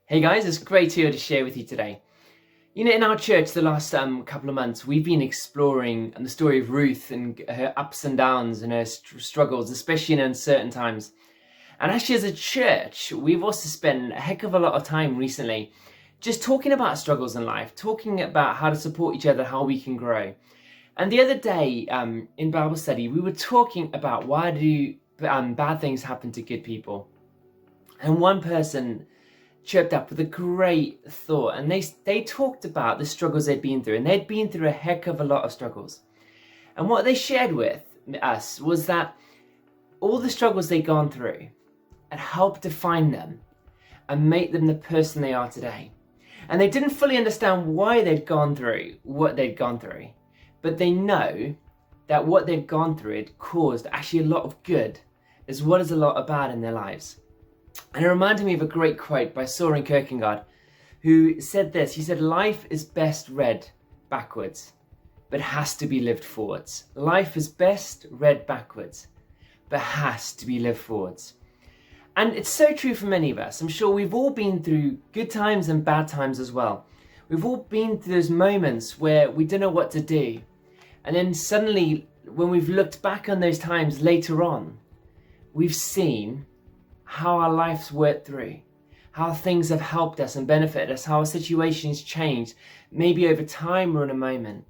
Hey guys, it's great here to share with you today. In our church the last couple of months, we've been exploring the story of Ruth and her ups and downs and her struggles, especially in uncertain times. And actually as a church, we've also spent a heck of a lot of time recently just talking about struggles in life, talking about how to support each other, how we can grow. And the other day in Bible study, we were talking about why do bad things happen to good people. And one person chirped up with a great thought, and they talked about the struggles they'd been through, and they'd been through a heck of a lot of struggles. And what they shared with us was that all the struggles they'd gone through had helped define them and make them the person they are today. And they didn't fully understand why they'd gone through what they'd gone through, but they know that what they'd gone through had caused actually a lot of good as well as a lot of bad in their lives. And it reminded me of a great quote by Søren Kierkegaard, who said this. He said, "Life is best read backwards, but has to be lived forwards. Life is best read backwards, but has to be lived forwards." And it's so true for many of us. I'm sure we've all been through good times and bad times as well. We've all been through those moments where we don't know what to do. And then suddenly, when we've looked back on those times later on, we've seen how our lives worked through, how things have helped us and benefited us, how our situations changed, maybe over time or in a moment.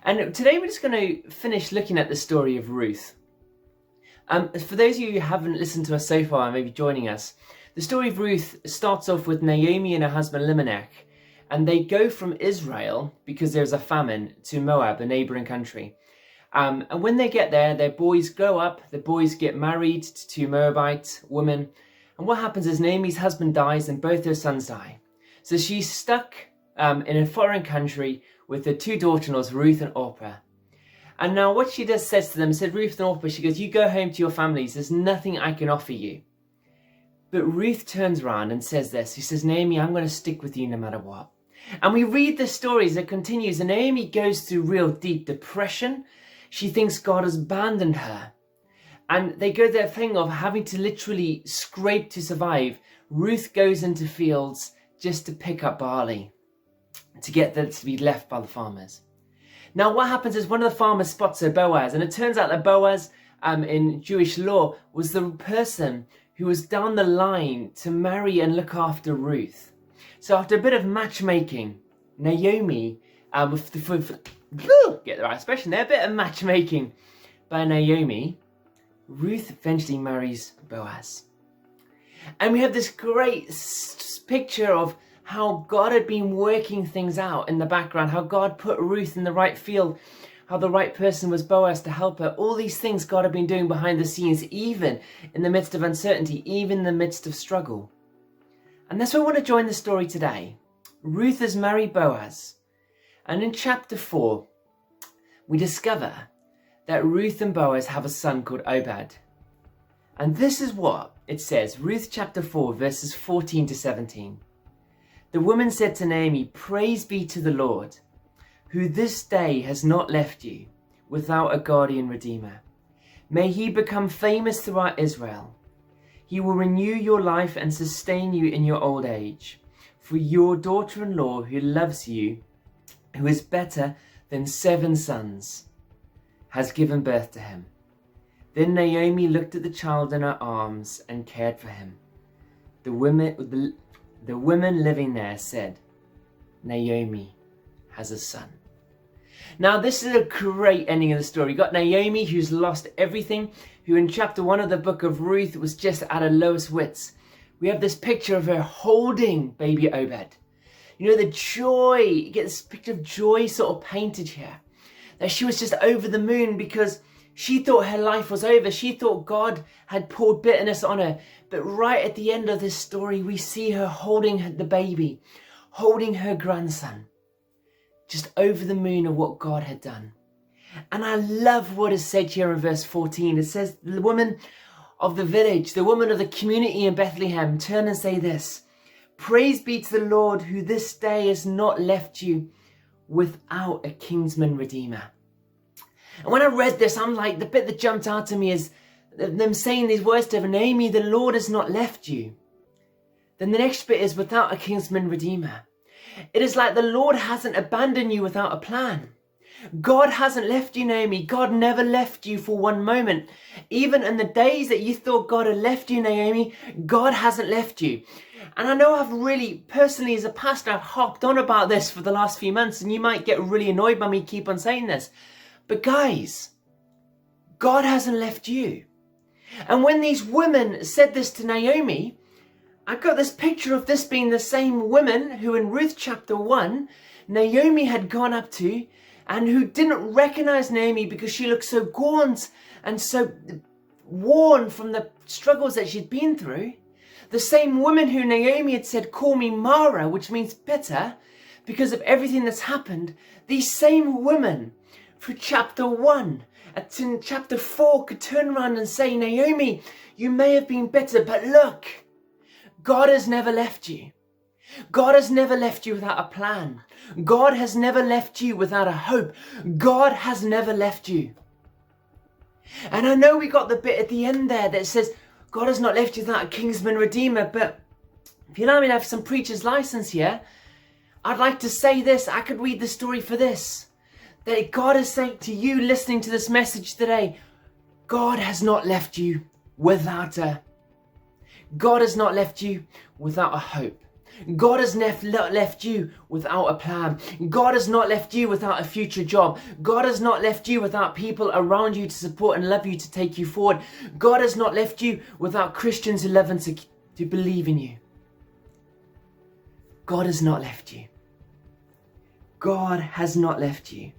And today we're just going to finish looking at the story of Ruth. For those of you who haven't listened to us so far and maybe joining us, the story of Ruth starts off with Naomi and her husband Elimelech, and they go from Israel, because there's a famine, to Moab, a neighbouring country. And when they get there, their boys grow up, the boys get married to Moabite women. And what happens is Naomi's husband dies and both her sons die. So she's stuck in a foreign country with her two daughters-in-laws, Ruth and Orpah. And now what she does says to them, said Ruth and Orpah, she goes, "You go home to your families, there's nothing I can offer you." But Ruth turns around and says this, she says, "Naomi, I'm going to stick with you no matter what." And we read the stories, it continues, and Naomi goes through real deep depression. She thinks God has abandoned her. And they go their thing of having to literally scrape to survive. Ruth goes into fields just to pick up barley, to get that to be left by the farmers. Now what happens is one of the farmers spots her, Boaz, and it turns out that Boaz in Jewish law was the person who was down the line to marry and look after Ruth. So after a bit of matchmaking, Naomi, get the right expression there, a bit of matchmaking by Naomi, Ruth eventually marries Boaz. And we have this great picture of how God had been working things out in the background, how God put Ruth in the right field, how the right person was Boaz to help her. All these things God had been doing behind the scenes, even in the midst of uncertainty, even in the midst of struggle. And that's why I want to join the story today. Ruth has married Boaz. And in chapter 4, we discover that Ruth and Boaz have a son called Obed. And this is what it says, Ruth chapter 4, verses 14 to 17. "The woman said to Naomi, 'Praise be to the Lord, who this day has not left you without a guardian redeemer. May he become famous throughout Israel. He will renew your life and sustain you in your old age. For your daughter-in-law who loves you, who is better than 7 sons, has given birth to him.' Then Naomi looked at the child in her arms and cared for him. The women living there said, 'Naomi has a son.'" Now this is a great ending of the story. You've got Naomi, who's lost everything, who in chapter 1 of the book of Ruth was just at her lowest wits. We have this picture of her holding baby Obed. The joy, you get this picture of joy sort of painted here. That she was just over the moon because she thought her life was over. She thought God had poured bitterness on her. But right at the end of this story, we see her holding the baby, holding her grandson, just over the moon of what God had done. And I love what is said here in verse 14. It says, the woman of the village, the woman of the community in Bethlehem, turn and say this, "Praise be to the Lord, who this day has not left you without a kinsman redeemer." And when I read this, I'm like, the bit that jumped out to me is them saying these words to her, "Naomi, the Lord has not left you." Then the next bit is without a kinsman redeemer. It is like the Lord hasn't abandoned you without a plan. God hasn't left you, Naomi. God never left you for one moment. Even in the days that you thought God had left you, Naomi, God hasn't left you. And I know I've really, personally as a pastor, I've harped on about this for the last few months, and you might get really annoyed by me keep on saying this. But guys, God hasn't left you. And when these women said this to Naomi, I got this picture of this being the same women who in Ruth chapter 1, Naomi had gone up to, and who didn't recognize Naomi because she looked so gaunt and so worn from the struggles that she'd been through. The same woman who Naomi had said, call me Mara, which means bitter, because of everything that's happened. These same women, through chapter 1, in chapter 4, could turn around and say, Naomi, you may have been bitter, but look, God has never left you. God has never left you without a plan. God has never left you without a hope. God has never left you. And I know we got the bit at the end there that says, God has not left you without a kinsman redeemer, but if you allow me to have some preacher's license here, I'd like to say this. I could read the story for this. That God is saying to you listening to this message today, God has not left you without God has not left you without a hope. God has not left you without a plan. God has not left you without a future job. God has not left you without people around you to support and love you, to take you forward. God has not left you without Christians who love and to believe in you. God has not left you. God has not left you.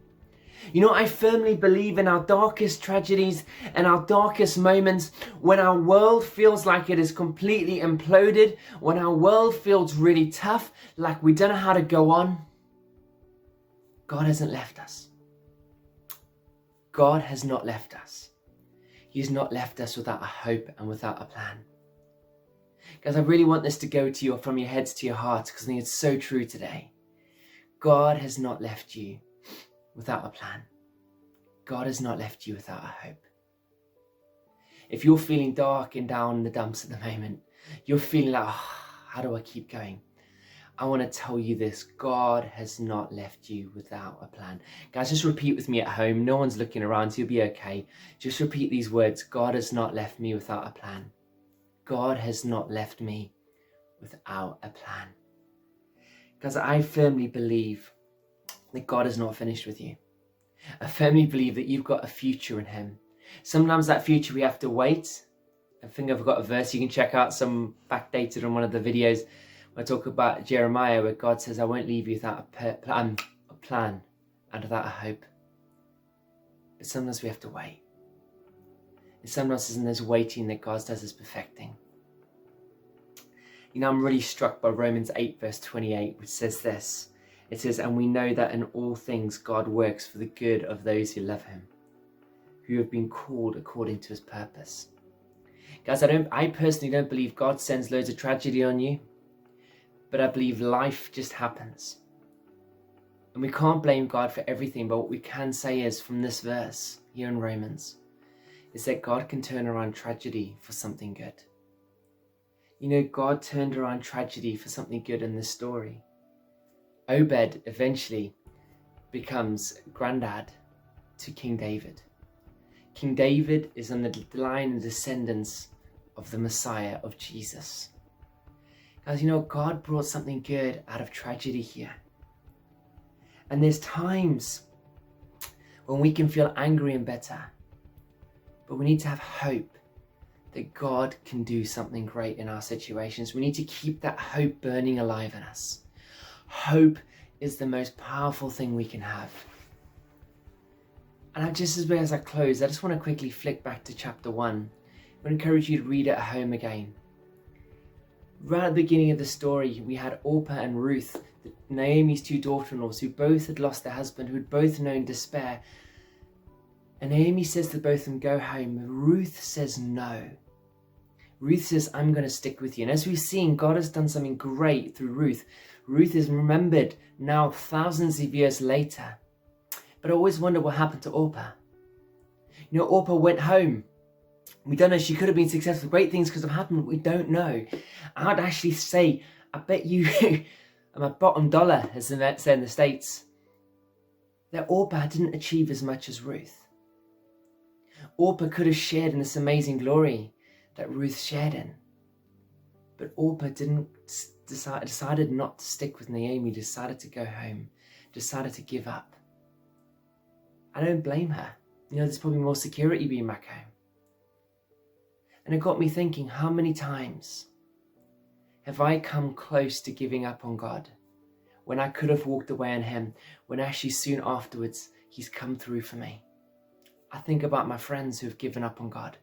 You know, I firmly believe in our darkest tragedies and our darkest moments, when our world feels like it is completely imploded, when our world feels really tough, like we don't know how to go on, God hasn't left us. God has not left us. He's not left us without a hope and without a plan. Guys, I really want this to go to you from your heads to your hearts, because I think it's so true today. God has not left you without a plan. God has not left you without a hope. If you're feeling dark and down in the dumps at the moment, you're feeling like, how do I keep going? I want to tell you this: God has not left you without a plan. Guys, just repeat with me at home. No one's looking around, so you'll be okay. Just repeat these words: God has not left me without a plan. God has not left me without a plan. Guys, I firmly believe that God is not finished with you. I firmly believe that you've got a future in Him. Sometimes that future we have to wait. I think I've got a verse you can check out, some backdated on one of the videos, where I talk about Jeremiah, where God says, I won't leave you without a plan and without a hope. But sometimes we have to wait. And sometimes in this waiting that God does His perfecting. You know, I'm really struck by Romans 8 verse 28, which says this. It says, and we know that in all things God works for the good of those who love Him, who have been called according to His purpose. Guys, I personally don't believe God sends loads of tragedy on you, but I believe life just happens. And we can't blame God for everything, but what we can say is, from this verse here in Romans, is that God can turn around tragedy for something good. You know, God turned around tragedy for something good in this story. Obed eventually becomes granddad to King David. King David is on the line and descendants of the Messiah, of Jesus. Guys, you know, God brought something good out of tragedy here. And there's times when we can feel angry and bitter, but we need to have hope that God can do something great in our situations. We need to keep that hope burning alive in us. Hope is the most powerful thing we can have. And as I close, I just want to quickly flick back to chapter 1. I would encourage you to read it at home again. Right at the beginning of the story, we had Orpah and Ruth, Naomi's two daughter-in-laws, who both had lost their husband, who had both known despair. And Naomi says to both of them, go home. Ruth says no. Ruth says, I'm going to stick with you. And as we've seen, God has done something great through Ruth. Ruth is remembered now thousands of years later. But I always wonder what happened to Orpah. You know, Orpah went home We don't know. She could have been successful. Great things could have happened. We don't know. I'd actually say, I bet you, my bottom dollar, as they say in the States, that Orpah didn't achieve as much as Ruth. Orpah could have shared in this amazing glory that Ruth shared in. But Orpah decided not to stick with Naomi, decided to go home, decided to give up. I don't blame her. There's probably more security being back home. And it got me thinking, how many times have I come close to giving up on God when I could have walked away on him, when actually soon afterwards he's come through for me? I think about my friends who have given up on God,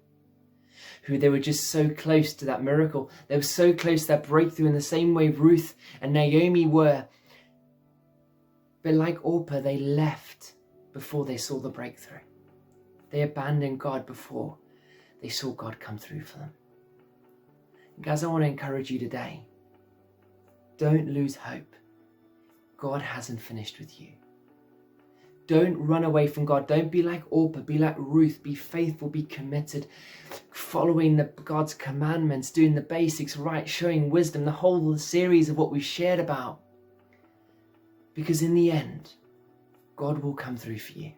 who they were just so close to that miracle. They were so close to that breakthrough in the same way Ruth and Naomi were. But like Orpah, they left before they saw the breakthrough. They abandoned God before they saw God come through for them. And guys, I want to encourage you today. Don't lose hope. God hasn't finished with you. Don't run away from God. Don't be like Orpah. Be like Ruth. Be faithful. Be committed. Following God's commandments. Doing the basics right. Showing wisdom. The whole series of what we shared about. Because in the end, God will come through for you.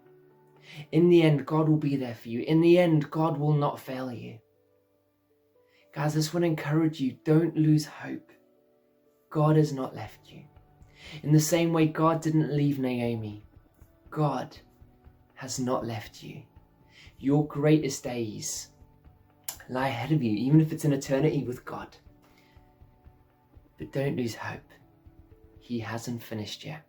In the end, God will be there for you. In the end, God will not fail you. Guys, I just want to encourage you. Don't lose hope. God has not left you. In the same way God didn't leave Naomi, God has not left you. Your greatest days lie ahead of you, even if it's an eternity with God. But don't lose hope. He hasn't finished yet.